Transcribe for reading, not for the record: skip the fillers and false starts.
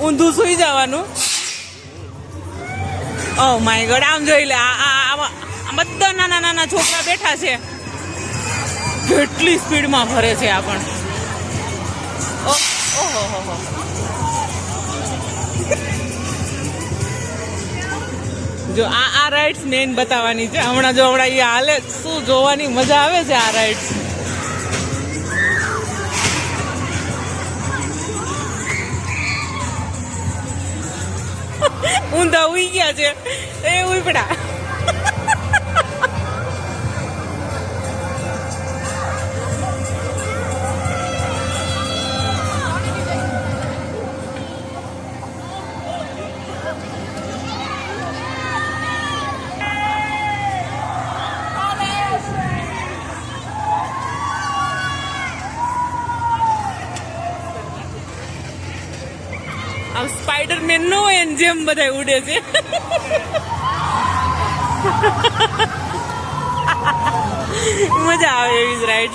ઊંધું સુઈ જવાનું. ઓ માય ગોડ, આમ જોઈ લે, આ બધા નાના નાના છોકરા બેઠા છે. કેટલી સ્પીડમાં ફરે છે આ પણ. ઓહો. જો આ રાઇડ્સ મેઇન બતાવવાની છે હમણાં. જો હમણાં એ હાલે, શું જોવાની મજા આવે છે આ રાઇડ્સ. ઊંધા ઉઈ ગયા છે એ ઉપડા. આમ સ્પાઈડરમેન નો હોય ને જેમ બધા ઉડે છે. મજા આવે એવી જ રાઈડ.